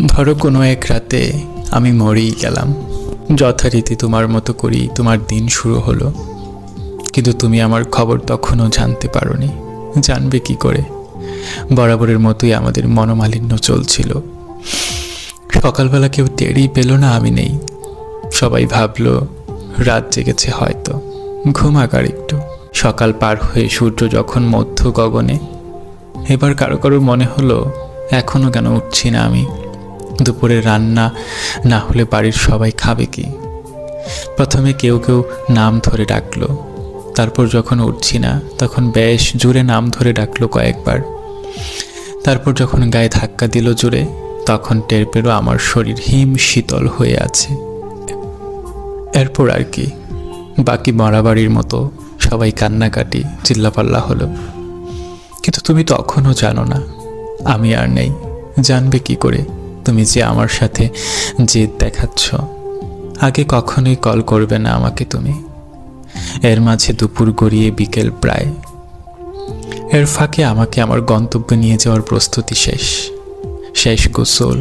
ধরো কোনো এক রাতে আমি মরেই গেলাম, যথারীতি তোমার মতো করেই তোমার দিন শুরু হলো, কিন্তু তুমি আমার খবর তখনও জানতে পারোনি। জানবে কি করে? বরাবরের মতোই আমাদের মনোমালিন্য চলছিল। সকালবেলা কেউ টেরই পেল না আমি নেই। সবাই ভাবলো রাত জেগেছে হয়তো, ঘুমাক আর একটু। সকাল পার হয়ে সূর্য যখন মধ্য গগনে, এবার কারো কারো মনে হলো এখনও কেন উঠছি না আমি। দুপুরে রান্না না হলে বাড়ির সবাই খাবে কি? প্রথমে কেউ কেউ নাম ধরে ডাকলো, তারপর যখন উঠছি না তখন বেশ জোরে নাম ধরে ডাকলো কয়েকবার। তারপর যখন গায়ে ধাক্কা দিল জোরে, তখন টের পেল আমার শরীর হিম শীতল হয়ে আছে। এরপর আর কি, বাকি মরাবাড়ির মতো সবাই কান্নাকাটি চিল্লাপাল্লা হলো। কিন্তু তুমি তখনও জানো না আমি আর নেই। জানবে কি করে? তুমি যে আমার সাথে জেদ দেখাচ্ছ। আগে কখনোই কল করবে না আমাকে তুমি। এর মাঝে দুপুর গড়িয়ে বিকেল প্রায়। এর ফাঁকে আমাকে আমার গন্তব্যে নিয়ে যাওয়ার প্রস্তুতি শেষ। শেষ গোসল।